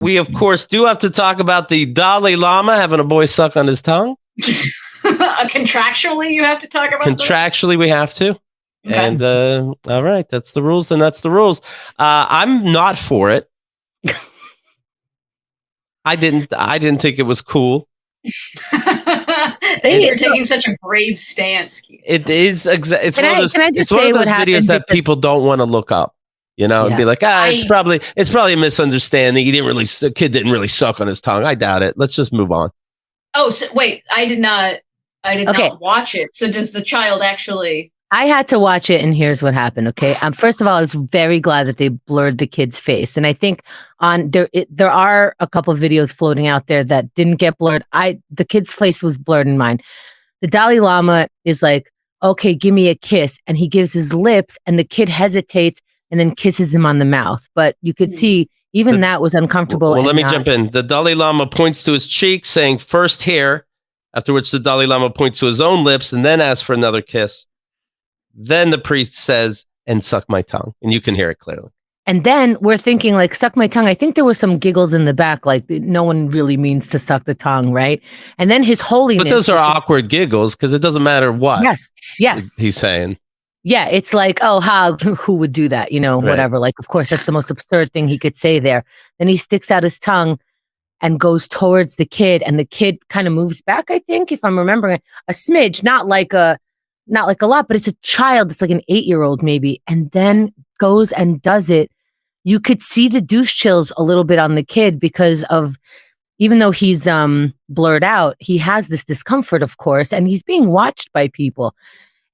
We, of course, do have to talk about the Dalai Lama having a boy suck on his tongue. Contractually, you have to talk about Contractually, we have to. Okay. And all right, that's the rules. Then that's the rules. I'm not for it. I didn't think it was cool. You're taking such a brave stance. It is. It's one of those videos that people don't want to look up. You know, and be like, it's probably a misunderstanding. The kid didn't really suck on his tongue. I doubt it. Let's just move on. Oh, so wait, I did not watch it. So does the child actually? I had to watch it, and here's what happened. Okay, first of all, I was very glad that they blurred the kid's face, and I think there are a couple of videos floating out there that didn't get blurred. The kid's face was blurred in mine. The Dalai Lama is like, okay, give me a kiss, and he gives his lips, and the kid hesitates and then kisses him on the mouth. But you could see even that was uncomfortable. Well, let me jump in. The Dalai Lama points to his cheek, saying first here, after which the Dalai Lama points to his own lips and then asks for another kiss. Then the priest says, and suck my tongue. And you can hear it clearly. And then we're thinking, like, suck my tongue. I think there were some giggles in the back, like no one really means to suck the tongue, right? And then His Holiness. But those are awkward giggles because it doesn't matter what. Yes. He's saying. Yeah, it's like, oh, who would do that? You know, whatever. Like, of course, that's the most absurd thing he could say there. Then he sticks out his tongue and goes towards the kid, and the kid kind of moves back, I think, if I'm remembering, a smidge, not like a lot, but it's a child. It's like an 8-year-old maybe, and then goes and does it. You could see the douche chills a little bit on the kid because of, even though he's blurred out, he has this discomfort, of course, and he's being watched by people.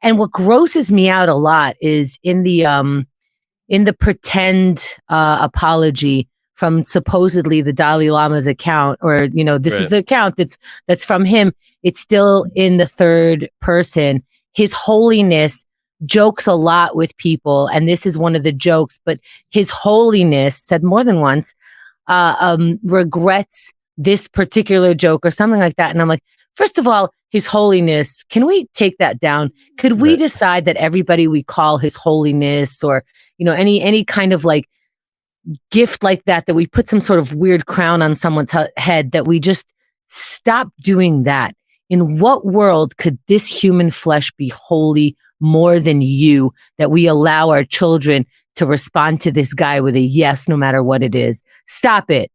And what grosses me out a lot is in the pretend apology from supposedly the Dalai Lama's account, or this is the account that's from him. It's still in the third person. His Holiness jokes a lot with people, and this is one of the jokes. But His Holiness said more than once regrets this particular joke or something like that. And I'm like, first of all, His Holiness, can we take that down? Could we decide that everybody we call His Holiness, or any kind of like gift like that we put some sort of weird crown on someone's head, that we just stop doing that? In what world could this human flesh be holy more than you, that we allow our children to respond to this guy with a yes, no matter what it is? Stop it.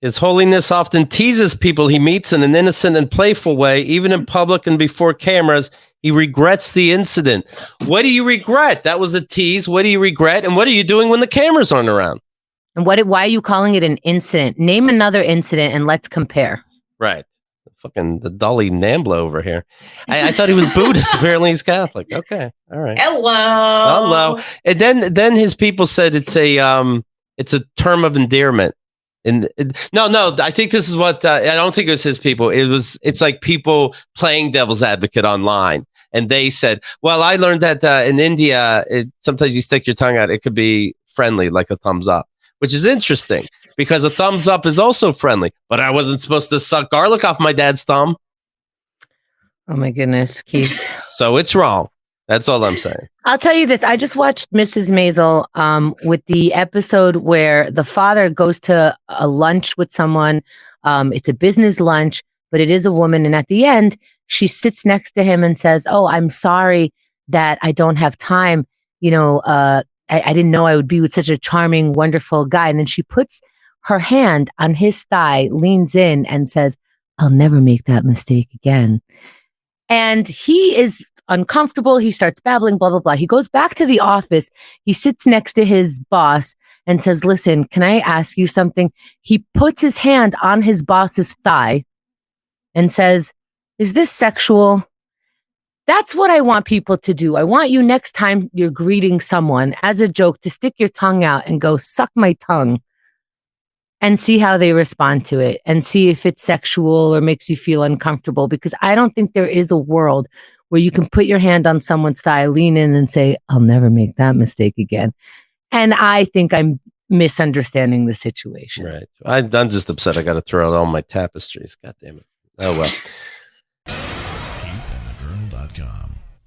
His Holiness often teases people he meets in an innocent and playful way, even in public and before cameras. He regrets the incident. What do you regret? That was a tease. What do you regret? And what are you doing when the cameras aren't around? And why are you calling it an incident? Name another incident and let's compare. Right. Fucking the Dalai Nambla over here. I thought he was Buddhist. Apparently he's Catholic. Okay. All right. Hello. And then his people said it's a term of endearment. And no, I think this is what I don't think it was his people. It's like people playing devil's advocate online, and they said, "Well, I learned that in India, sometimes you stick your tongue out, it could be friendly, like a thumbs up," which is interesting because a thumbs up is also friendly. But I wasn't supposed to suck garlic off my dad's thumb. Oh my goodness, Keith! So it's wrong. That's all I'm saying. I'll tell you this. I just watched Mrs. Maisel with the episode where the father goes to a lunch with someone. It's a business lunch, but it is a woman. And at the end, she sits next to him and says, "Oh, I'm sorry that I don't have time. I didn't know I would be with such a charming, wonderful guy." And then she puts her hand on his thigh, leans in and says, "I'll never make that mistake again." And he is uncomfortable. He starts babbling, blah, blah, blah. He goes back to the office. He sits next to his boss and says, "Listen, can I ask you something?" He puts his hand on his boss's thigh and says, "Is this sexual?" That's what I want people to do. I want you, next time you're greeting someone, as a joke, to stick your tongue out and go, "Suck my tongue," and see how they respond to it, and see if it's sexual or makes you feel uncomfortable. Because I don't think there is a world where you can put your hand on someone's thigh, lean in and say, "I'll never make that mistake again." And I think I'm misunderstanding the situation. Right. I'm just upset I got to throw out all my tapestries. God damn it. Oh, well. KeithAndTheGirl.com